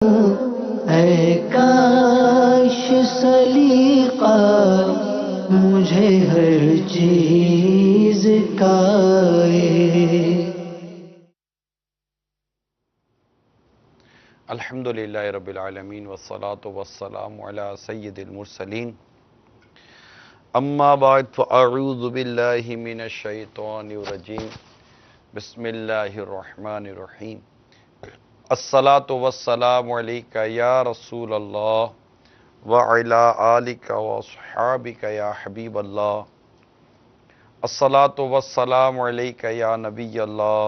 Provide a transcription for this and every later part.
اے کاش سلیقہ مجھے ہر چیز کا الحمدللہ رب العالمین والصلاة والسلام علی سید المرسلین اما بعد فاعوذ باللہ من الشیطان الرجیم بسم اللہ الرحمن الرحیم الصلاة والسلام علیکہ یا رسول اللہ وعلی آلک واصحابک یا حبیب اللہ الصلاة والسلام علیکہ یا نبی اللہ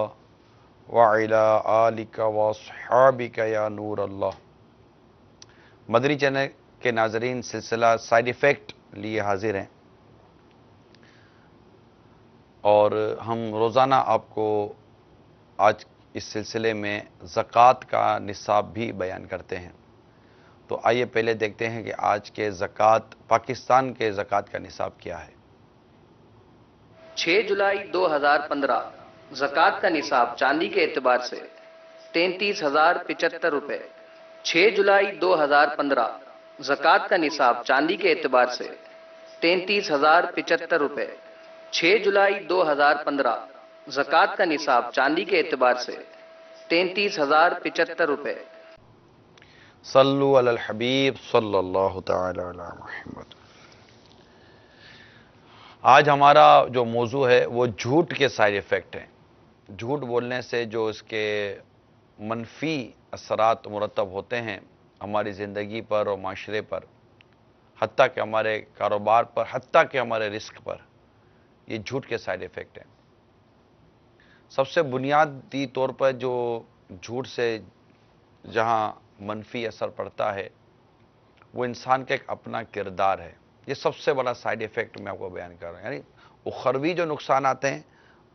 وعلی آلک واصحابک یا نور اللہ۔ مدنی چینل کے ناظرین، سلسلہ سائیڈ ایفیکٹ لیے حاضر ہیں اور ہم روزانہ آپ کو آج اس سلسلے میں زکوٰۃ کا نصاب بھی بیان کرتے ہیں۔ تو آئیے پہلے دیکھتے ہیں کہ آج کے زکوٰۃ پاکستان کے زکوٰۃ کا نصاب کیا ہے۔ 6 جولائی 2015 زکوٰۃ کا نصاب چاندی کے اعتبار سے 33,075 روپے۔ 6 جولائی 2015 زکوٰۃ کا نصاب چاندی کے اعتبار سے 33,075 روپے۔ 6 جولائی 2015 زکوٰۃ کا نصاب چاندی کے اعتبار سے 33,075 روپے۔ صلو علی الحبیب صلی اللہ تعالی علی محمد۔ آج ہمارا جو موضوع ہے وہ جھوٹ کے سائیڈ ایفیکٹ ہیں۔ جھوٹ بولنے سے جو اس کے منفی اثرات مرتب ہوتے ہیں ہماری زندگی پر اور معاشرے پر، حتیٰ کہ ہمارے کاروبار پر، حتیٰ کہ ہمارے رزق پر، یہ جھوٹ کے سائیڈ ایفیکٹ ہیں۔ سب سے بنیادی طور پر جو جھوٹ سے جہاں منفی اثر پڑتا ہے وہ انسان کا ایک اپنا کردار ہے۔ یہ سب سے بڑا سائیڈ ایفیکٹ میں آپ کو بیان کر رہا ہوں۔ یعنی اخروی جو نقصان آتے ہیں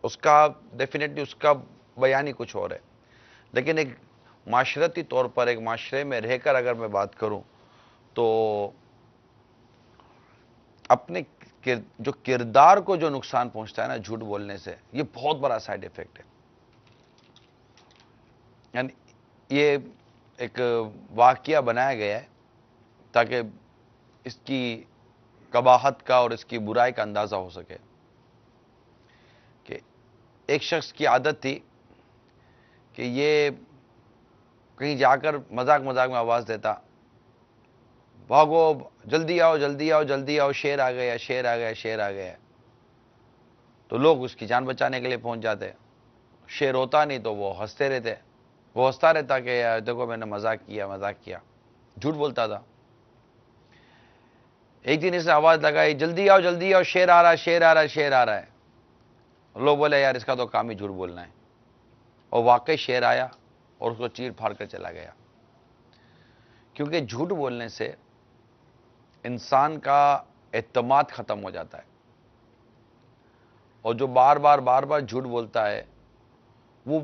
اس کا ڈیفینیٹلی اس کا بیان ہی کچھ اور ہے، لیکن ایک معاشرتی طور پر ایک معاشرے میں رہ کر اگر میں بات کروں تو اپنے جو کردار کو جو نقصان پہنچتا ہے نا جھوٹ بولنے سے، یہ بہت بڑا سائیڈ ایفیکٹ ہے۔ یعنی یہ ایک واقعہ بنایا گیا ہے تاکہ اس کی قباحت کا اور اس کی برائی کا اندازہ ہو سکے کہ ایک شخص کی عادت تھی کہ یہ کہیں جا کر مذاق مذاق میں آواز دیتا، بھاگو، جلدی آؤ جلدی آؤ جلدی آؤ، شیر آ گیا شیر آ گیا شیر آ گیا۔ تو لوگ اس کی جان بچانے کے لیے پہنچ جاتے، شیر ہوتا نہیں تو وہ ہنستے رہتے، وہ ہنستا رہتا کہ یار دیکھو میں نے مذاق کیا، جھوٹ بولتا تھا۔ ایک دن اس نے آواز لگائی، جلدی آؤ شیر آ رہا ہے شیر آ رہا ہے شیر آ رہا ہے۔ لوگ بولے یار اس کا تو کام ہی جھوٹ بولنا ہے، اور واقعی شیر آیا اور اس کو چیر پھاڑ کر چلا گیا۔ کیونکہ جھوٹ بولنے سے انسان کا اعتماد ختم ہو جاتا ہے، اور جو بار بار جھوٹ بولتا ہے وہ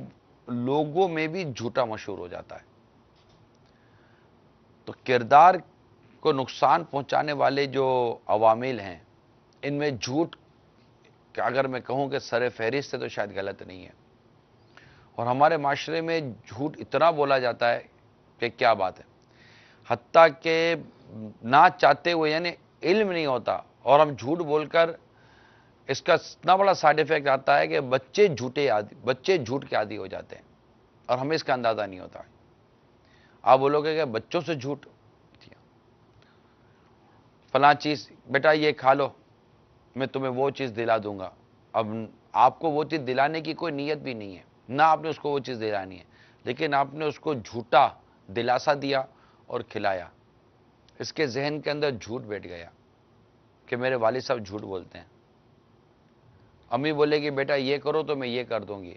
لوگوں میں بھی جھوٹا مشہور ہو جاتا ہے۔ تو کردار کو نقصان پہنچانے والے جو عوامل ہیں ان میں جھوٹ کہ اگر میں کہوں کہ سر فہرست ہے تو شاید غلط نہیں ہے، اور ہمارے معاشرے میں جھوٹ اتنا بولا جاتا ہے کہ کیا بات ہے، حتیٰ کہ نہ چاہتے ہوئے یعنی علم نہیں ہوتا اور ہم جھوٹ بول کر اس کا اتنا بڑا سائیڈ ایفیکٹ آتا ہے کہ بچے جھوٹ کے عادی ہو جاتے ہیں اور ہمیں اس کا اندازہ نہیں ہوتا۔ آپ بولو گے کہ بچوں سے جھوٹ، فلاں چیز بیٹا یہ کھا لو میں تمہیں وہ چیز دلا دوں گا۔ اب آپ کو وہ چیز دلانے کی کوئی نیت بھی نہیں ہے، نہ آپ نے اس کو وہ چیز دلانی ہے، لیکن آپ نے اس کو جھوٹا دلاسا دیا اور کھلایا۔ اس کے ذہن کے اندر جھوٹ بیٹھ گیا کہ میرے والد صاحب جھوٹ بولتے ہیں۔ امی بولے گی بیٹا یہ کرو تو میں یہ کر دوں گی،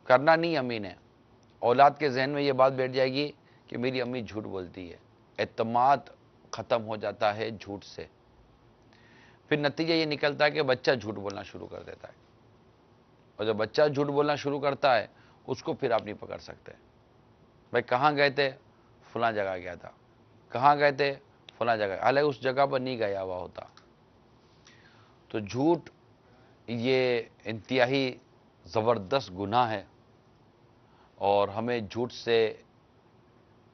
کرنا نہیں امی نے، اولاد کے ذہن میں یہ بات بیٹھ جائے گی کہ میری امی جھوٹ بولتی ہے۔ اعتماد ختم ہو جاتا ہے جھوٹ سے، پھر نتیجہ یہ نکلتا ہے کہ بچہ جھوٹ بولنا شروع کر دیتا ہے، اور جب بچہ جھوٹ بولنا شروع کرتا ہے اس کو پھر آپ نہیں پکڑ سکتے۔ بھائی کہاں گئے تھے؟ فلاں جگہ گیا تھا۔ کہاں گئے تھے؟ فلاں جگہ، حالانکہ اس جگہ پر نہیں گیا ہوا ہوتا۔ تو جھوٹ یہ انتہائی زبردست گناہ ہے، اور ہمیں جھوٹ سے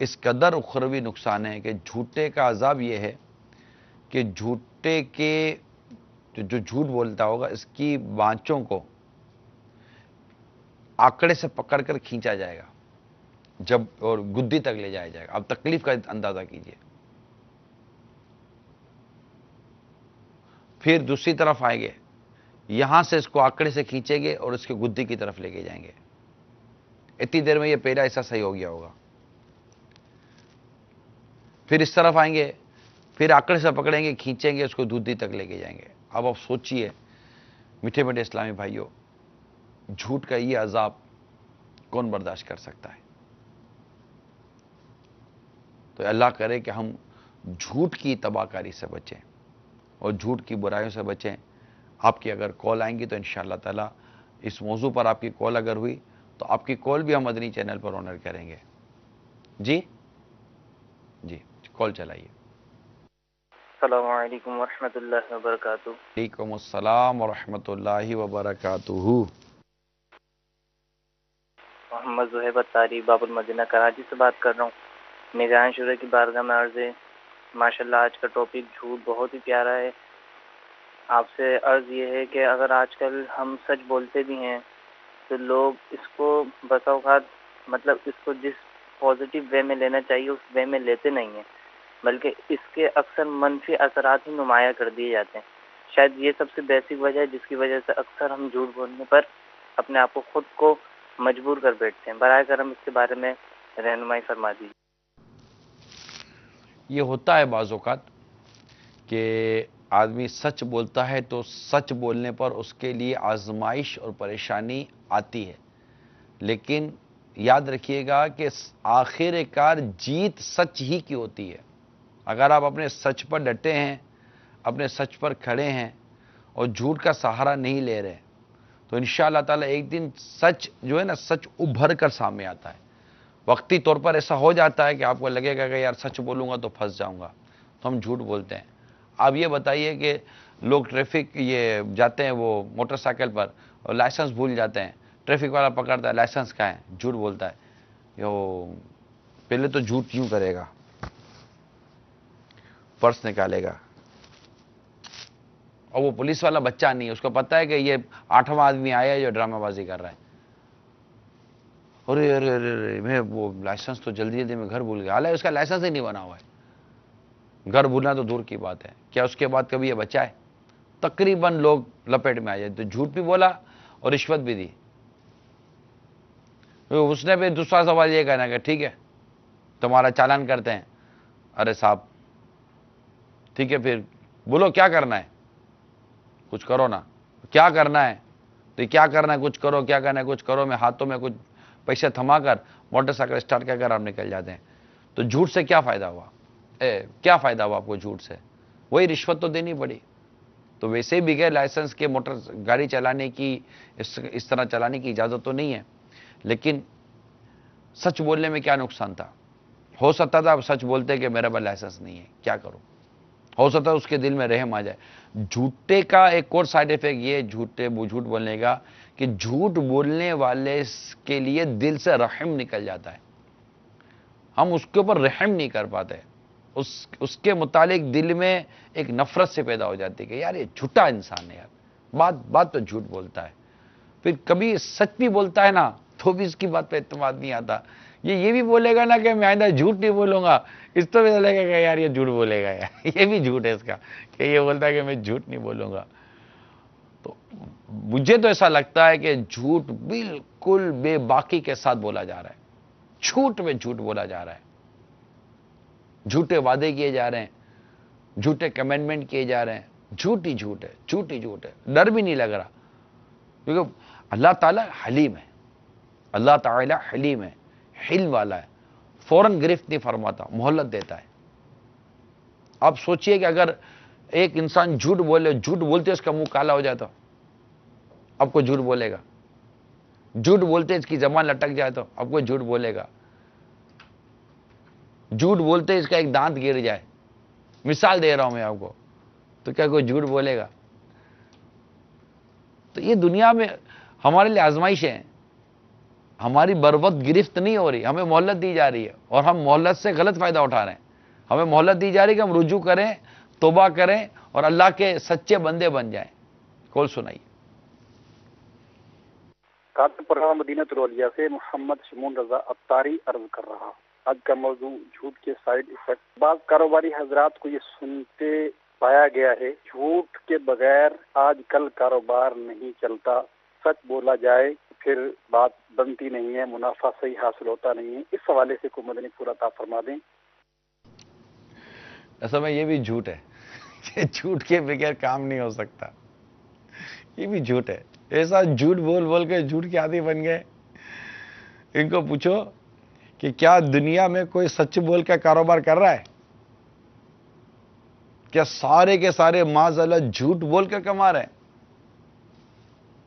اس قدر اخروی نقصان ہے کہ جھوٹے کا عذاب یہ ہے کہ جھوٹے کے جو جھوٹ بولتا ہوگا اس کی بانچوں کو آکڑے سے پکڑ کر کھینچا جائے گا جب اور گدی تک لے جایا جائے گا. اب تکلیف کا اندازہ کیجئے. پھر دوسری طرف آئیں گے, یہاں سے اس کو آکڑے سے کھینچیں گے اور اس کے گدی کی طرف لے کے جائیں گے. اتنی دیر میں یہ پہلا حصہ صحیح ہو گیا ہوگا. پھر اس طرف آئیں گے, پھر آکڑے سے پکڑیں گے, کھینچیں گے, اس کو دودھی تک لے کے جائیں گے. اب آپ سوچئے میٹھے میٹھے اسلامی بھائیوں, جھوٹ کا یہ عذاب کون برداشت کر سکتا ہے؟ تو اللہ کرے کہ ہم جھوٹ کی تباہ کاری سے بچیں اور جھوٹ کی برائیوں سے بچیں. آپ کی اگر کال آئیں گی تو انشاءاللہ تعالی اس موضوع پر آپ کی کال اگر ہوئی تو آپ کی کال بھی ہم مدنی چینل پر آنر کریں گے. جی کال چلائیے. السلام علیکم ورحمۃ اللہ وبرکاتہ. وعلیکم السلام ورحمۃ اللہ وبرکاتہ. محمد زہیب اتاری باب المدینہ کراچی سے بات کر رہا ہوں. نگران شورا کی بارگاہ میں عرض ہے, ماشاءاللہ آج کا ٹاپک جھوٹ بہت ہی پیارا ہے. آپ سے عرض یہ ہے کہ اگر آج کل ہم سچ بولتے بھی ہیں تو لوگ اس کو بسا اوقات مطلب اس کو جس پازیٹیو وے میں لینا چاہیے اس وے میں لیتے نہیں ہیں, بلکہ اس کے اکثر منفی اثرات ہی نمایاں کر دیے جاتے ہیں. شاید یہ سب سے بیسک وجہ ہے جس کی وجہ سے اکثر ہم جھوٹ بولنے پر اپنے آپ کو خود کو مجبور کر بیٹھتے ہیں. برائے کرم اس کے بارے میں رہنمائی فرما دیجیے. یہ ہوتا ہے بعض اوقات کہ آدمی سچ بولتا ہے تو سچ بولنے پر اس کے لیے آزمائش اور پریشانی آتی ہے, لیکن یاد رکھیے گا کہ آخر کار جیت سچ ہی کی ہوتی ہے. اگر آپ اپنے سچ پر ڈٹے ہیں, اپنے سچ پر کھڑے ہیں اور جھوٹ کا سہارا نہیں لے رہے تو انشاءاللہ تعالی ایک دن سچ جو ہے نا, سچ ابھر کر سامنے آتا ہے. وقتی طور پر ایسا ہو جاتا ہے کہ آپ کو لگے گا کہ یار سچ بولوں گا تو پھنس جاؤں گا, تو ہم جھوٹ بولتے ہیں. آپ یہ بتائیے کہ لوگ ٹریفک یہ جاتے ہیں وہ موٹر سائیکل پر اور لائسنس بھول جاتے ہیں, ٹریفک والا پکڑتا ہے, لائسنس کہاں ہے, جھوٹ بولتا ہے. پہلے تو جھوٹ یوں کرے گا, پرس نکالے گا, اور وہ پولیس والا بچہ نہیں ہے, اس کو پتا ہے کہ یہ 8واں آدمی آیا ہے جو ڈرامہ بازی کر رہا ہے. ارے ارے ارے میں وہ لائسنس تو جلدی جلدی میں گھر بھول گیا, حالانکہ اس کا لائسنس ہی نہیں بنا ہوا ہے. گھر بھولنا تو دور کی بات ہے, کیا اس کے بعد کبھی یہ بچا ہے؟ تقریباً لوگ لپیٹ میں آ جائے. تو جھوٹ بھی بولا اور رشوت بھی دی. اس نے پھر دوسرا سوال یہ کہنا کہ ٹھیک ہے تمہارا چالان کرتے ہیں. ارے صاحب ٹھیک ہے پھر بولو کیا کرنا ہے, کچھ کرو نا, کیا کرنا ہے تو کیا کرنا ہے, کچھ کرو, کیا کرنا ہے کچھ کرو. میں ہاتھوں میں کچھ پیسے تھما کر موٹر سائیکل اسٹارٹ کر آپ نکل جاتے ہیں. تو جھوٹ سے کیا فائدہ ہوا؟ کیا فائدہ ہوا آپ کو جھوٹ سے؟ وہی رشوت تو دینی پڑی. تو ویسے بھی بغیر لائسنس کے موٹر گاڑی چلانے کی اس طرح چلانے کی اجازت تو نہیں ہے, لیکن سچ بولنے میں کیا نقصان تھا؟ ہو سکتا تھا آپ سچ بولتے کہ میرے پاس لائسنس نہیں ہے, کیا کروں, ہو سکتا ہے اس کے دل میں رحم آ جائے. جھوٹے کا ایک اور سائیڈ افیکٹ یہ جھوٹ بولنے کا کہ جھوٹ بولنے والے کے لیے دل سے رحم نکل جاتا ہے. ہم اس کے اوپر رحم نہیں کر پاتے, اس کے متعلق دل میں ایک نفرت سے پیدا ہو جاتی ہے کہ یار یہ جھوٹا انسان ہے, یار بات تو جھوٹ بولتا ہے. پھر کبھی سچ بھی بولتا ہے نا تو بھی اس کی بات پہ اعتماد نہیں آتا. یہ بھی بولے گا نا کہ میں آئندہ جھوٹ نہیں بولوں گا, اس تو بھی لگے گا کہ یار یہ جھوٹ بولے گا, یار یہ بھی جھوٹ ہے اس کا کہ یہ بولتا ہے کہ میں جھوٹ نہیں بولوں گا. تو مجھے تو ایسا لگتا ہے کہ جھوٹ بالکل بے باکی کے ساتھ بولا جا رہا ہے. جھوٹ میں جھوٹ بولا جا رہا ہے, جھوٹے وعدے کیے جا رہے ہیں, جھوٹے کمنٹمنٹ کیے جا رہے ہیں. جھوٹ ہی جھوٹ ہے, جھوٹ ہی جھوٹ ہے, ڈر بھی نہیں لگ رہا. کیونکہ اللہ تعالیٰ حلیم ہے, اللہ تعالیٰ حلیم ہے, حلم والا ہے, فوراً گرفت نہیں فرماتا, مہلت دیتا ہے. آپ سوچئے کہ اگر ایک انسان جھوٹ بولتے اس کا منہ کالا ہو جائے تو اب کوئی جھوٹ بولے گا؟ جھوٹ بولتے اس کی زبان لٹک جائے تو اب کوئی جھوٹ بولے گا؟ جھوٹ بولتے اس کا ایک دانت گر جائے, مثال دے رہا ہوں میں آپ کو, تو کیا کوئی جھوٹ بولے گا؟ تو یہ دنیا میں ہمارے لیے آزمائش ہے. ہماری بروقت گرفت نہیں ہو رہی، ہمیں مہلت دی جا رہی ہے اور ہم مہلت سے غلط فائدہ اٹھا رہے ہیں. ہمیں مہلت دی جا رہی ہے کہ ہم رجوع کریں، توبہ کریں اور اللہ کے سچے بندے بن جائیں. کول سنائیے. کاتب پروگرام مدینہ ترولیا سے محمد شمون رضا ابتاری عرض کر رہا. آج کا موضوع جھوٹ کے سائیڈ ایفیکٹ. بعض کاروباری حضرات کو یہ سنتے پایا گیا ہے جھوٹ کے بغیر آج کل کاروبار نہیں چلتا، سچ بولا جائے پھر بات بنتی نہیں ہے، منافع صحیح حاصل ہوتا نہیں ہے. اس حوالے سے کو مدنی پورا عطا فرما دیں. اصل میں یہ بھی جھوٹ ہے کہ جھوٹ کے بغیر کام نہیں ہو سکتا. یہ بھی جھوٹ ہے. ایسا جھوٹ بول بول کے جھوٹ کے عادی بن گئے. ان کو پوچھو کہ کیا دنیا میں کوئی سچ بول کے کاروبار کر رہا ہے؟ کیا سارے کے سارے معذاللہ جھوٹ بول کر کما رہے ہیں؟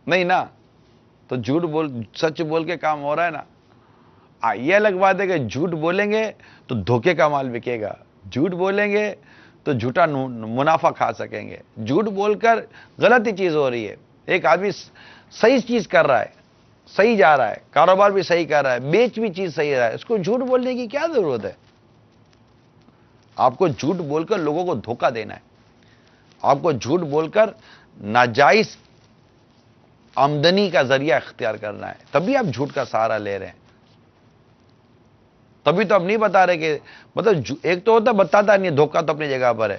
نہیں نا. تو سچ بول کے کام ہو رہا ہے نا. یہ الگ بات ہے کہ جھوٹ بولیں گے تو دھوکے کا مال بکے گا، جھوٹ بولیں گے تو جھوٹا منافع کھا سکیں گے. جھوٹ بول کر غلط ہی چیز ہو رہی ہے. ایک آدمی صحیح چیز کر رہا ہے، صحیح جا رہا ہے، کاروبار بھی صحیح کر رہا ہے، بیچ بھی چیز صحیح رہا ہے، اس کو جھوٹ بولنے کی کیا ضرورت ہے؟ آپ کو جھوٹ بول کر لوگوں کو دھوکہ دینا ہے. آپ کو جھوٹ بول کر ناجائز آمدنی کا ذریعہ اختیار کرنا ہے. تبھی آپ جھوٹ کا سہارا لے رہے ہیں. تبھی تو اب نہیں بتا رہے کہ مطلب ایک تو ہوتا بتاتا نہیں، دھوکہ تو اپنی جگہ پر ہے.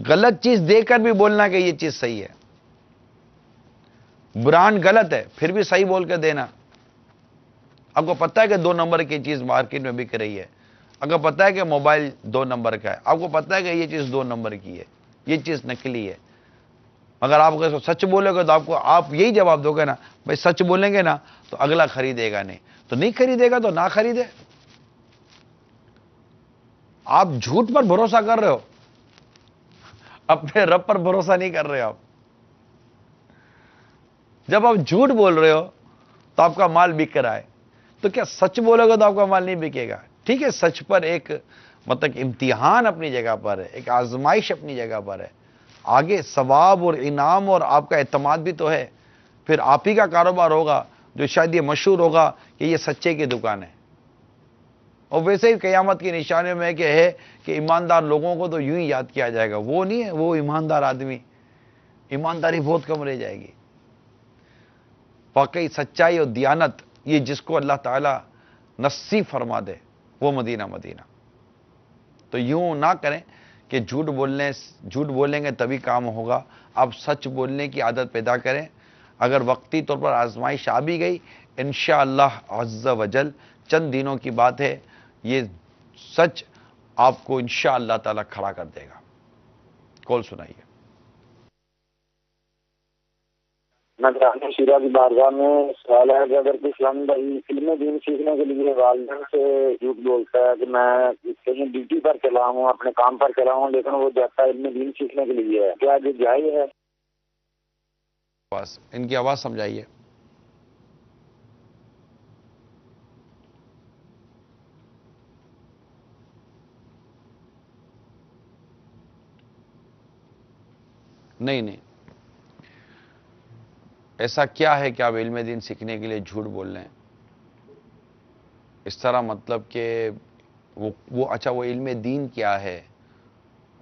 غلط چیز دے کر بھی بولنا کہ یہ چیز صحیح ہے. برانڈ غلط ہے پھر بھی صحیح بول کے دینا. آپ کو پتا ہے کہ 2 نمبر کی چیز مارکیٹ میں بک رہی ہے، آپ کو پتا ہے کہ موبائل 2 نمبر کا ہے، آپ کو پتا ہے کہ یہ چیز 2 نمبر کی ہے، یہ چیز نکلی ہے. اگر آپ سچ بولے گے تو آپ یہی جواب دو گے نا، بھائی سچ بولیں گے نا تو اگلا خریدے گا، نہیں تو نہیں خریدے گا تو نہ خریدے. آپ جھوٹ پر بھروسہ کر رہے ہو، اپنے رب پر بھروسہ نہیں کر رہے. آپ جب آپ جھوٹ بول رہے ہو تو آپ کا مال بک رہا ہے، تو کیا سچ بولو گے تو آپ کا مال نہیں بکے گا؟ ٹھیک ہے، سچ پر ایک مطلب امتحان اپنی جگہ پر ہے، ایک آزمائش اپنی جگہ پر ہے. آگے ثواب اور انعام اور آپ کا اعتماد بھی تو ہے. پھر آپ ہی کا کاروبار ہوگا جو شاید یہ مشہور ہوگا کہ یہ سچے کی دکان ہے. اور ویسے ہی قیامت کی نشانیوں میں ہے کہ ایماندار لوگوں کو تو یوں ہی یاد کیا جائے گا. وہ نہیں ہے وہ ایماندار آدمی، ایمانداری بہت کم رہ جائے گی. واقعی سچائی اور دیانت یہ جس کو اللہ تعالی نصیب فرما دے وہ مدینہ. تو یوں نہ کریں کہ جھوٹ بولیں گے تبھی کام ہوگا. آپ سچ بولنے کی عادت پیدا کریں. اگر وقتی طور پر آزمائش آ بھی گئی، انشاءاللہ عز و جل چند دنوں کی بات ہے، یہ سچ آپ کو انشاءاللہ تعالی کھڑا کر دے گا. کال سنائیے. نگرانی شیرہ کی بارگاہ میں سوال ہے کہ اگر کوئی اسلامی بھائی علم دین سیکھنے کے لیے والدین سے جھوٹ بولتا ہے کہ میں کہیں ڈیوٹی پر چلا ہوں، اپنے کام پر چلا ہوں، لیکن وہ جاتا ہے علم دین سیکھنے کے لیے، کیا یہ جائز ہے؟ ان کی آواز سمجھائیے. نہیں ایسا کیا ہے کہ آپ علم دین سیکھنے کے لیے جھوٹ بول رہے ہیں؟ اس طرح مطلب کہ اچھا وہ علم دین کیا ہے،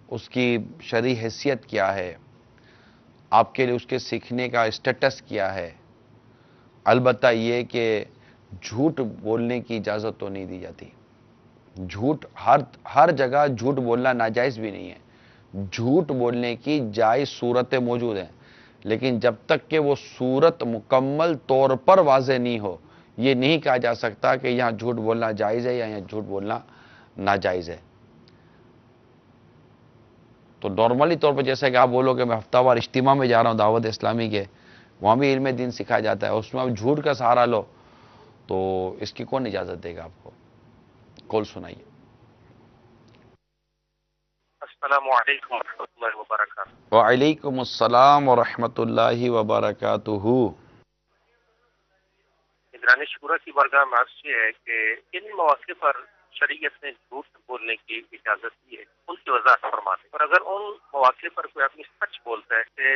اس کی شرعی حیثیت کیا ہے، آپ کے لیے اس کے سیکھنے کا اسٹیٹس کیا ہے. البتہ یہ کہ جھوٹ بولنے کی اجازت تو نہیں دی جاتی. جھوٹ ہر جگہ جھوٹ بولنا ناجائز بھی نہیں ہے. جھوٹ بولنے کی جائز صورتیں موجود ہیں، لیکن جب تک کہ وہ صورت مکمل طور پر واضح نہیں ہو یہ نہیں کہا جا سکتا کہ یہاں جھوٹ بولنا جائز ہے یا یہاں جھوٹ بولنا ناجائز ہے. تو نارملی طور پر جیسا کہ آپ بولو کہ میں ہفتہ وار اجتماع میں جا رہا ہوں دعوت اسلامی کے، وہاں بھی علم دین سکھایا جاتا ہے، اس میں آپ جھوٹ کا سہارا لو تو اس کی کون اجازت دے گا آپ کو؟ کال سنائیے. السلام علیکم ورحمۃ اللہ وبرکاتہ. وعلیکم السلام ورحمۃ اللہ وبرکاتہ. نگرانی شورا کی بارگاہ میں عرض یہ ہے کہ کن مواقع پر شریعت نے جھوٹ بولنے کی اجازت دی ہے، ان کی وضاحت فرما دیں. اور اگر ان مواقع پر کوئی آدمی سچ بولتا ہے کہ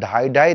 2.5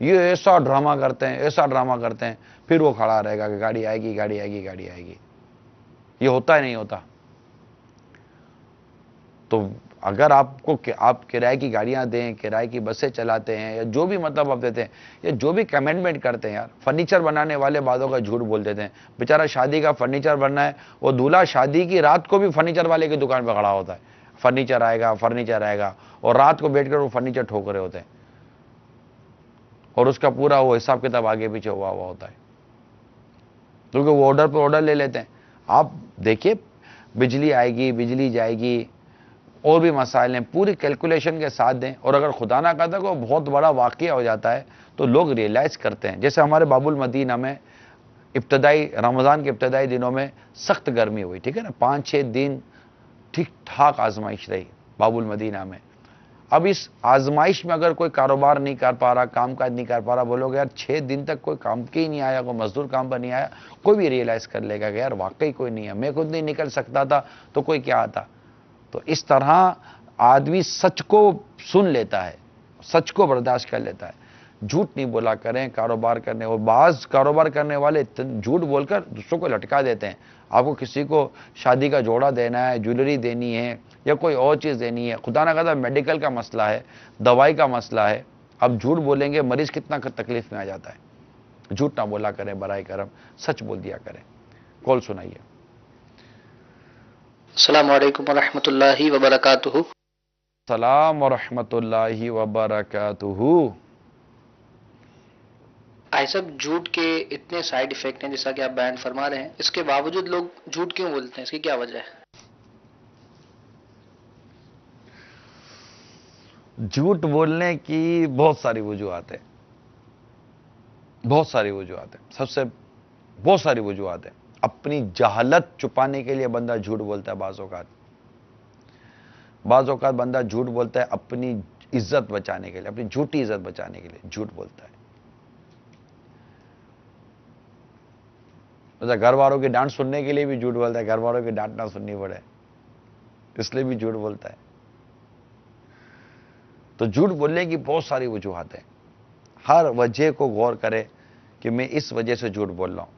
یہ ایسا ڈرامہ کرتے ہیں، ایسا ڈرامہ کرتے ہیں، پھر وہ کھڑا رہے گا کہ گاڑی آئے گی، گاڑی آئے گی، گاڑی آئے گی. یہ ہوتا ہے نہیں ہوتا؟ تو اگر آپ کرائے کی گاڑیاں دیں، کرائے کی بسیں چلاتے ہیں، یا جو بھی مطلب آپ دیتے ہیں، یا جو بھی کمٹمنٹ کرتے ہیں، یار فرنیچر بنانے والے بعضوں کا جھوٹ بول دیتے ہیں. بیچارہ شادی کا فرنیچر بننا ہے، وہ دولہا شادی کی رات کو بھی فرنیچر والے کی دکان پہ کھڑا ہوتا ہے، فرنیچر آئے گا، فرنیچر آئے گا، اور رات کو بیٹھ کر وہ فرنیچر ٹھوک رہے ہوتے ہیں، اور اس کا پورا وہ حساب کتاب آگے پیچھے ہوا ہوتا ہے، کیونکہ وہ آرڈر پہ آرڈر لے لیتے ہیں. آپ دیکھیے، بجلی آئے گی، بجلی جائے گی، اور بھی مسائل ہیں، پوری کیلکولیشن کے ساتھ دیں. اور اگر خدا نہ کرتا کوئی بہت بڑا واقعہ ہو جاتا ہے تو لوگ ریئلائز کرتے ہیں. جیسے ہمارے باب المدینہ میں رمضان کے ابتدائی دنوں میں سخت گرمی ہوئی، ٹھیک ہے نا، 5-6 دن ٹھیک ٹھاک آزمائش رہی باب المدینہ میں. اب اس آزمائش میں اگر کوئی کاروبار نہیں کر پا رہا، کام کاج نہیں کر پا رہا، بولو گے یار 6 دن تک کوئی کام کے ہی نہیں آیا، کوئی مزدور کام پر نہیں آیا، کوئی بھی ریئلائز کر لے گا کہ یار واقعی کوئی نہیں ہے. میں خود نہیں نکل سکتا تھا تو کوئی کیا آتا. تو اس طرح آدمی سچ کو سن لیتا ہے، سچ کو برداشت کر لیتا ہے. جھوٹ نہیں بولا کریں کاروبار کرنے. اور بعض کاروبار کرنے والے جھوٹ بول کر دوسروں کو لٹکا دیتے ہیں. آپ کو کسی کو شادی کا جوڑا دینا ہے، جویلری دینی ہے، یا کوئی اور چیز دینی ہے، خدا نہ خدا میڈیکل کا مسئلہ ہے، دوائی کا مسئلہ ہے، اب جھوٹ بولیں گے مریض کتنا تکلیف میں آ جاتا ہے. جھوٹ نہ بولا کریں برائے کرم، سچ بول دیا کریں. کال سنائیے. السلام علیکم ورحمۃ اللہ وبرکاتہ. السلام ورحمۃ اللہ وبرکاتہ. بھائی صاحب، جھوٹ کے اتنے سائیڈ ایفیکٹ ہیں جیسا کہ آپ بیان فرما رہے ہیں، اس کے باوجود لوگ جھوٹ کیوں بولتے ہیں؟ اس کی کیا وجہ ہے؟ جھوٹ بولنے کی بہت ساری وجوہات ہیں، بہت ساری وجوہات ہیں. بہت ساری وجوہات ہیں. اپنی جہالت چھپانے کے لیے بندہ جھوٹ بولتا ہے. بعض اوقات بندہ جھوٹ بولتا ہے اپنی عزت بچانے کے لیے، اپنی جھوٹی عزت بچانے کے لیے جھوٹ بولتا ہے. گھر والوں کی ڈانٹ سننے کے لیے بھی جھوٹ بولتا ہے، گھر والوں کی ڈانٹ نہ سننی پڑے اس لیے بھی جھوٹ بولتا ہے. تو جھوٹ بولنے کی بہت ساری وجوہات ہیں. ہر وجہ کو غور کرے کہ میں اس وجہ سے جھوٹ بول رہا ہوں.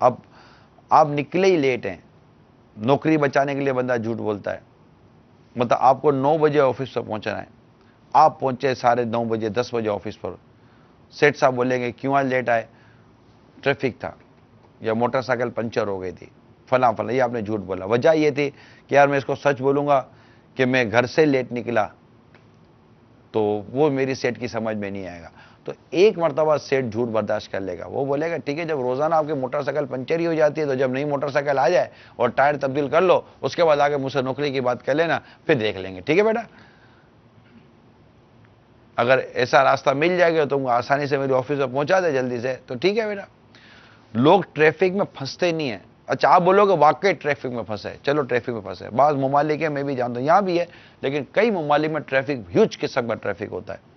اب آپ نکلے ہی لیٹ ہیں، نوکری بچانے کے لیے بندہ جھوٹ بولتا ہے. مطلب آپ کو 9 بجے آفس پر پہنچنا ہے، آپ پہنچے 9:30 بجے 10 بجے آفس پر. سیٹ صاحب بولیں گے کیوں آج لیٹ آئے؟ ٹریفک تھا، یا موٹر سائیکل پنچر ہو گئی تھی، فلاں فلاں. یہ آپ نے جھوٹ بولا. وجہ یہ تھی کہ یار میں اس کو سچ بولوں گا کہ میں گھر سے لیٹ نکلا تو وہ میری سیٹ کی سمجھ میں نہیں آئے گا. تو ایک مرتبہ سیٹ جھوٹ برداشت کر لے گا. وہ بولے گا ٹھیک ہے، جب روزانہ آپ کی موٹر سائیکل پنچر ہی ہو جاتی ہے تو جب نئی موٹر سائیکل آ جائے اور ٹائر تبدیل کر لو، اس کے بعد آگے مجھ سے نوکری کی بات کر لینا، پھر دیکھ لیں گے. ٹھیک ہے بیٹا، اگر ایسا راستہ مل جائے گا تم آسانی سے میری آفس میں پہنچا دے جلدی سے تو ٹھیک ہے بیٹا. لوگ ٹریفک میں پھنستے نہیں ہیں. اچھا آپ بولو کہ واقعی ٹریفک میں پھنسے، چلو ٹریفک میں پھنسے. بعض ممالک میں بھی جانتا ہوں، یہاں بھی ہے، لیکن کئی ممالک میں ٹریفک ہیوج قسم کا ٹریفک ہوتا ہے.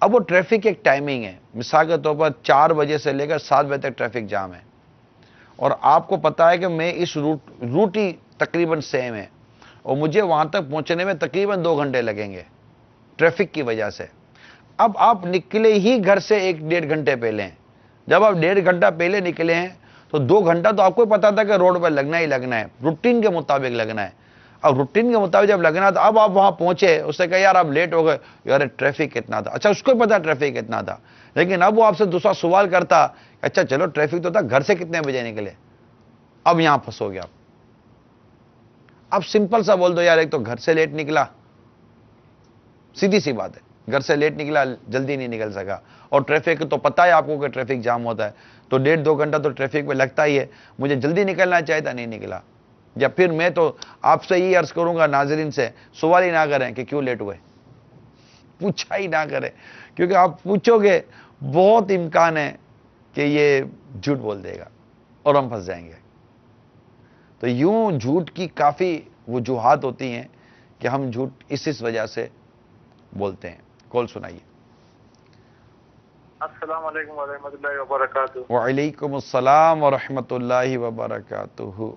اب وہ ٹریفک ایک ٹائمنگ ہے. مثال کے طور پر 4 بجے سے لے کر 7 بجے تک ٹریفک جام ہے، اور آپ کو پتا ہے کہ میں اس روٹ ہی تقریباً سیم ہے، اور مجھے وہاں تک پہنچنے میں تقریباً 2 گھنٹے لگیں گے ٹریفک کی وجہ سے. اب آپ نکلے ہی گھر سے 1-1.5 گھنٹے پہلے ہیں. جب آپ 1.5 گھنٹہ پہلے نکلے ہیں تو 2 گھنٹہ تو آپ کو پتا تھا کہ روڈ پہ لگنا ہی لگنا ہے، روٹین کے مطابق لگنا ہے. اب روٹین کے مطابق جب لگنا تھا، اب آپ وہاں پہنچے، اس سے کہا یار آپ لیٹ ہو گئے. یار ٹریفک کتنا تھا؟ اچھا اس کو پتا ٹریفک کتنا تھا، لیکن اب وہ آپ سے دوسرا سوال کرتا، اچھا چلو ٹریفک تو تھا، گھر سے کتنے بجے نکلے؟ اب یہاں پھنسو گے آپ. اب سمپل سا بول دو یار ایک تو گھر سے لیٹ نکلا، سیدھی سی بات ہے، گھر سے لیٹ نکلا، جلدی نہیں نکل سکا. اور ٹریفک تو پتہ ہے آپ کو کہ ٹریفک جام ہوتا ہے، تو 1.5-2 گھنٹہ تو ٹریفک پہ لگتا ہی ہے. مجھے جلدی نکلنا چاہیے تھا، نہیں نکلا. یا پھر میں تو آپ سے یہ عرض کروں گا ناظرین سے، سوال ہی نہ کریں کہ کیوں لیٹ ہوئے، پوچھا ہی نہ کریں، کیونکہ آپ پوچھو گے بہت امکان ہے کہ یہ جھوٹ بول دے گا اور ہم پھنس جائیں گے. تو یوں جھوٹ کی کافی وجوہات ہوتی ہیں کہ ہم جھوٹ اس وجہ سے بولتے ہیں. کال سنائیے. السلام علیکم ورحمۃ اللہ وبرکاتہ. وعلیکم السلام ورحمۃ اللہ وبرکاتہ.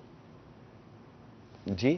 جی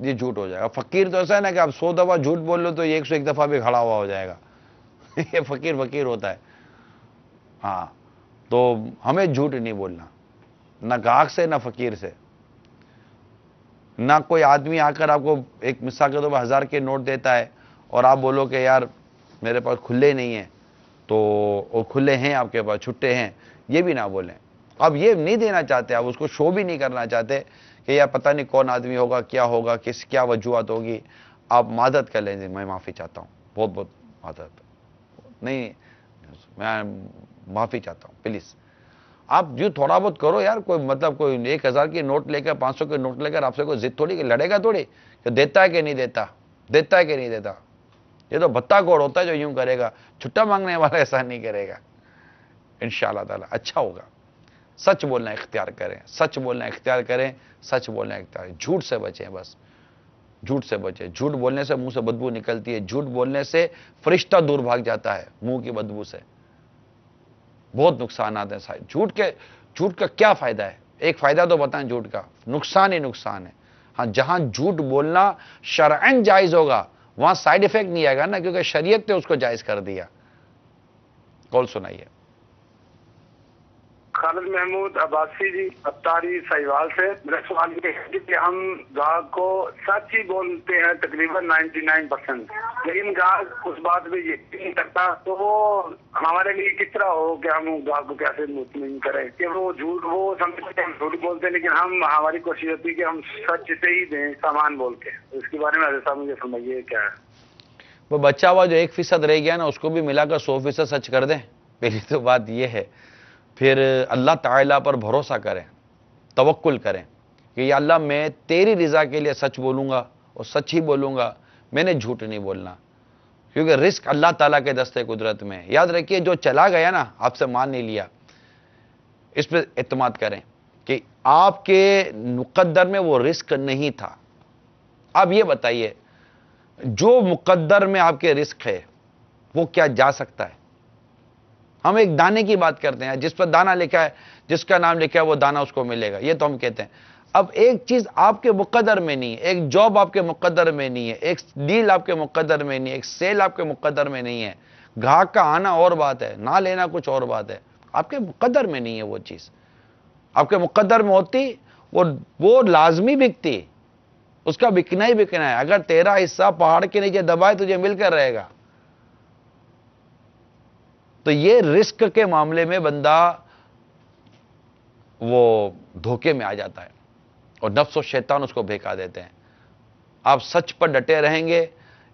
یہ جھوٹ ہو جائے گا. فقیر تو ایسا ہے نا کہ آپ 100 دفعہ جھوٹ بول لو تو 101 دفعہ بھی کھڑا ہوا ہو جائے گا. یہ فقیر ہوتا ہے. ہاں تو ہمیں جھوٹ نہیں بولنا، نہ گاہک سے نہ فقیر سے. نہ کوئی آدمی آ کر آپ کو ایک مثال کے طور پر 1000 کے نوٹ دیتا ہے اور آپ بولو کہ یار میرے پاس کھلے نہیں ہیں، تو وہ کھلے ہیں آپ کے پاس، چھٹے ہیں، یہ بھی نہ بولیں. آپ یہ نہیں دینا چاہتے، آپ اس کو شو بھی نہیں کرنا چاہتے کہ یار پتہ نہیں کون آدمی ہوگا، کیا وجوہات ہوگی. آپ معذرت کر لیں، میں معافی چاہتا ہوں، بہت معذرت، نہیں میں معافی چاہتا ہوں پلیز. آپ جو تھوڑا بہت کرو یار، کوئی مطلب کوئی 1000 کی نوٹ لے کر 500 کے نوٹ لے کر آپ سے کوئی ضد تھوڑی کہ لڑے گا تھوڑی کہ دیتا ہے کہ نہیں دیتا، دیتا ہے کہ نہیں دیتا. یہ تو بھتا گوڑ ہوتا ہے جو یوں کرے گا. چھٹا مانگنے والا ایسا نہیں کرے گا. انشاءاللہ تعالی اچھا ہوگا. سچ بولنا اختیار کریں، سچ بولنا اختیار کریں، سچ بولنا اختیار کریں. جھوٹ سے بچیں، بس جھوٹ سے بچیں. جھوٹ بولنے سے منہ سے بدبو نکلتی ہے. جھوٹ بولنے سے فرشتہ دور بھاگ جاتا ہے منہ کی بدبو سے. بہت نقصانات ہیں. جھوٹ کا کیا فائدہ ہے؟ ایک فائدہ تو بتائیں جھوٹ کا. نقصان ہی نقصان ہے. ہاں جہاں جھوٹ بولنا شرعن جائز ہوگا وہاں سائیڈ ایفیکٹ نہیں آئے گا نا، کیونکہ شریعت نے اس کو جائز کر دیا. کال سنائیے. خالد محمود عباسی جی، اتاری سہیوال سے. میرا سوال یہ ہے کہ ہم گاہک کو سچ ہی بولتے ہیں تقریباً 99%، لیکن گاہک اس بات پہ یقین نہیں کرتا، تو وہ ہمارے لیے کس طرح ہو کہ ہم گاہک کو کیسے مطمئن کریں کہ وہ سمجھتے ہیں ہم جھوٹ بولتے ہیں، لیکن ہماری کوشش ہوتی ہے کہ ہم سچ سے ہی دیں سامان بول کے. اس کے بارے میں حضرت صاحب مجھے فرمائیے کیا ہے. وہ بچا ہوا جو 1% رہ گیا نا اس کو بھی ملا کر 100% سچ کر دیں. پہلی تو بات یہ ہے. پھر اللہ تعالیٰ پر بھروسہ کریں، توکل کریں کہ یا اللہ میں تیری رضا کے لیے سچ بولوں گا اور سچ ہی بولوں گا، میں نے جھوٹ نہیں بولنا. کیونکہ رزق اللہ تعالیٰ کے دستے قدرت میں. یاد رکھیے جو چلا گیا نا آپ سے مان نہیں لیا، اس پہ اعتماد کریں کہ آپ کے مقدر میں وہ رزق نہیں تھا. اب یہ بتائیے جو مقدر میں آپ کے رزق ہے وہ کیا جا سکتا ہے؟ ہم ایک دانے کی بات کرتے ہیں، جس پر دانا لکھا ہے، جس کا نام لکھا ہے وہ دانا اس کو ملے گا، یہ تو ہم کہتے ہیں. اب ایک چیز آپ کے مقدر میں نہیں ہے، ایک جاب آپ کے مقدر میں نہیں ہے، ایک ڈیل آپ کے مقدر میں نہیں ہے، ایک سیل آپ کے مقدر میں نہیں ہے. گاہک کا آنا اور بات ہے، نہ لینا کچھ اور بات ہے. آپ کے مقدر میں نہیں ہے وہ چیز. آپ کے مقدر میں ہوتی وہ لازمی بکتی، اس کا بکنا ہی بکنا ہے. اگر تیرا حصہ پہاڑ کے نیچے دبائے تجھے مل کر رہے گا. تو یہ رزق کے معاملے میں بندہ وہ دھوکے میں آ جاتا ہے اور نفس و شیطان اس کو بہکا دیتے ہیں. آپ سچ پر ڈٹے رہیں گے،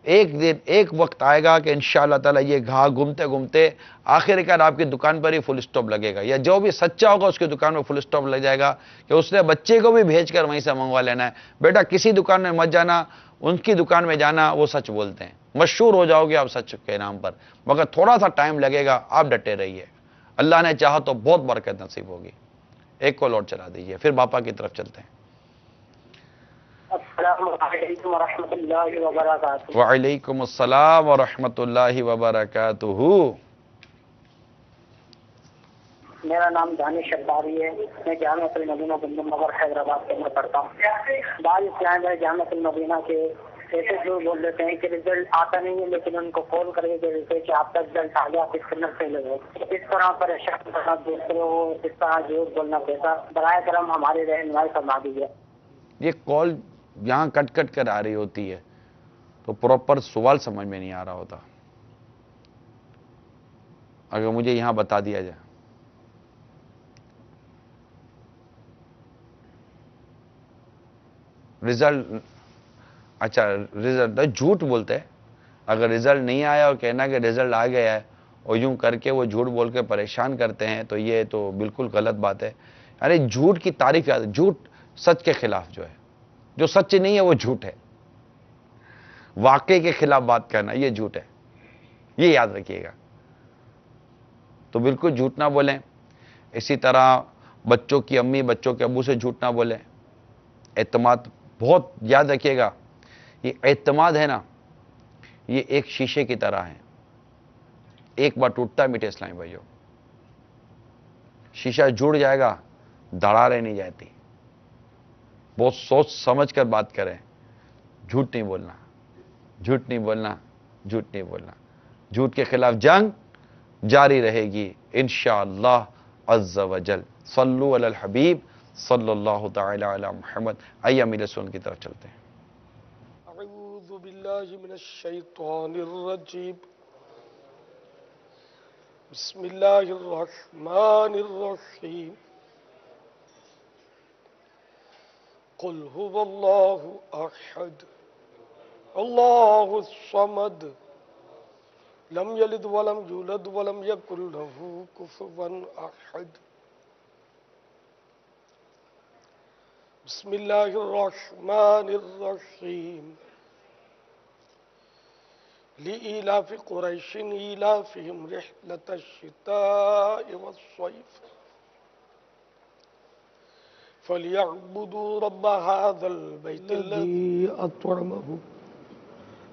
ایک وقت آئے گا کہ انشاءاللہ تعالی یہ گھا گھومتے گھومتے آخر آپ کی دکان پر ہی فل سٹاپ لگے گا، یا جو بھی سچا ہوگا اس کی دکان میں فل سٹاپ لگ جائے گا کہ اس نے بچے کو بھی بھیج کر وہیں سے منگوا لینا ہے. بیٹا کسی دکان میں مت جانا، ان کی دکان میں جانا، وہ سچ بولتے ہیں. مشہور ہو جاؤ گے آپ سچ کے نام پر، مگر تھوڑا سا ٹائم لگے گا. آپ ڈٹے رہیے، اللہ نے چاہا تو بہت برکت نصیب ہوگی. ایک کو لوٹ چلا دیجیے، پھر باپا کی طرف چلتے ہیں. السلام علیکم ورحمۃ اللہ وبرکاتہ. وعلیکم السلام ورحمۃ اللہ وبرکاتہ. میرا نام دانش شباری ہے. میں جامعۃ المدینہ گندم نگر حیدرآباد میں پڑھتا ہوں. بعض اسلام جامعۃ المدینہ کے ایسے لوگ بول دیتے ہیں کہ رزلٹ آتا نہیں ہے، لیکن ان کو کال کر کے دیتے ہیں کہ آپ کا رزلٹ آ گیا، آپ اس کرنا سے لگو. اس طرح پریشان کرنا دوسروں کو، اس طرح جھوٹ بولنا پیسہ، برائے کرم ہماری رہنمائی فرما دیجیے. یہ کال یہاں کٹ کٹ کر آ رہی ہوتی ہے تو پراپر سوال سمجھ میں نہیں آ رہا ہوتا. اگر مجھے یہاں بتا دیا جائے. رزلٹ، اچھا رزلٹ جھوٹ بولتے ہیں. اگر رزلٹ نہیں آیا اور کہنا کہ رزلٹ آ گیا ہے اور یوں کر کے وہ جھوٹ بول کے پریشان کرتے ہیں تو یہ تو بالکل غلط بات ہے. یعنی جھوٹ کی تعریف یاد ہے. جھوٹ سچ کے خلاف جو ہے، جو سچ نہیں ہے وہ جھوٹ ہے. واقعے کے خلاف بات کرنا یہ جھوٹ ہے، یہ یاد رکھیے گا. تو بالکل جھوٹ نہ بولیں. اسی طرح بچوں کی امی بچوں کے ابو سے جھوٹ نہ بولیں. اعتماد بہت یاد رکھیے گا. یہ اعتماد ہے نا، یہ ایک شیشے کی طرح ہے. ایک بار ٹوٹتا ہے میٹھے اسلامی بھائیوں. شیشہ جڑ جائے گا، دراڑیں نہیں جاتی. بہت سوچ سمجھ کر بات کریں. جھوٹ نہیں بولنا، جھوٹ نہیں بولنا، جھوٹ نہیں بولنا. جھوٹ کے خلاف جنگ جاری رہے گی انشاءاللہ عز و جل. صلو علی الحبیب صلی اللہ تعالی علی محمد. آئیے امیر رسول کی طرف چلتے ہیں. اعوذ باللہ من الشیطان الرجیم. بسم اللہ الرحمن الرحیم. قل هو اللہ احد اللہ الصمد لم یلد ولم یولد ولم یکن له کفوا احد. بسم اللہ الرحمن الرحیم. لإيلاف قريش إيلافهم رحلة الشتاء والصيف فليعبدوا رب هذا البيت الذي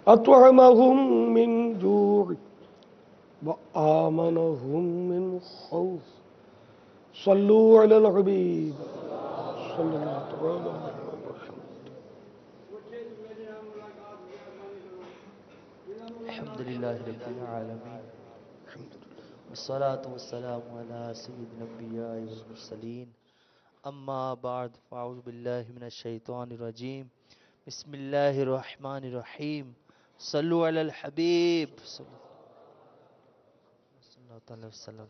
أطعمهم من جوع وآمنهم من خوف. صلوا على الحبيب صلى الله عليه وسلم. الحمد للہ رب العالمین والصلاة والسلام علی سید الانبیاء والمرسلین. اما بعد فاعوذ باللہ من الشیطان الرجیم. بسم اللہ الرحمن الرحیم. صلو علی الحبیب صلی اللہ علیہ وسلم.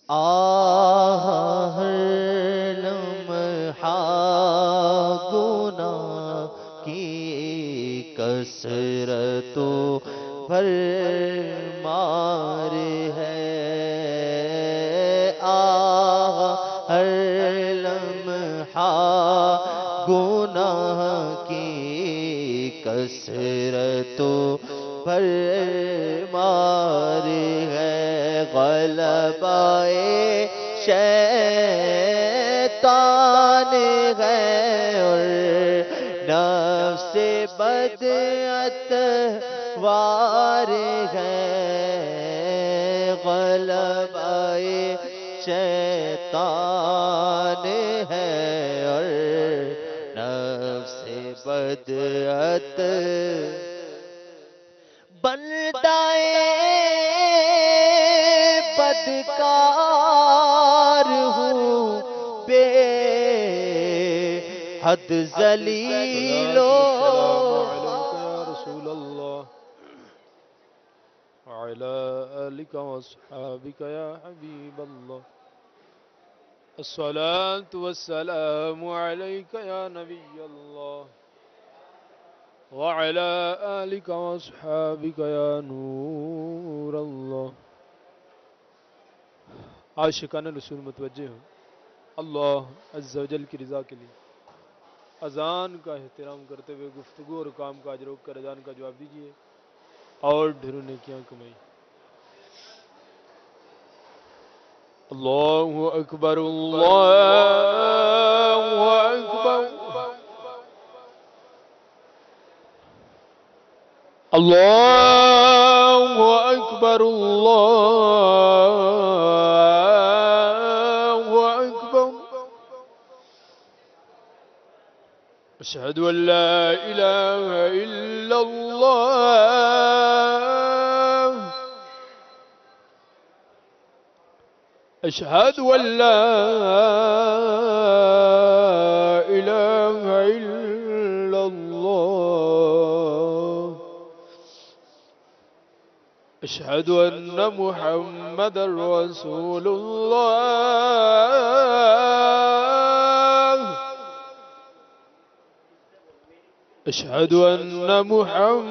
آہ ہر لمحہ گناہ کی کثرت بھر مار ہے. آہ ہر لمحہ گناہ کی کثرت بھر مار ہے. غلبہ شیطان ہے اور نفس بدعت وار ہے. غلبہ شیطان ہے اور نفس بدعت. بندہ بدکار ہوں بے حد ذلیل و رسول اللہ وعلى آلك وأصحابك يا حبيب الله. الصلاة والسلام عليك يا نبي الله وعلى آلك وأصحابك يا نور الله. عاشقان رسول متوجہ ہوں اللہ عز و جل کی رضا کے لیے اذان کا احترام کرتے ہوئے گفتگو اور کام کاج روک کر اذان کا جواب دیجیے اور ڈھیروں نیکیاں کمائی. اللہ اکبر اللہ اکبر اللہ اکبر اللہ اکبر. اشہد ان لا الہ الا اللہ. اشہد ان لا الہ الا اللہ. اشہد ان محمد رسول اللہ. اشہد ان محمد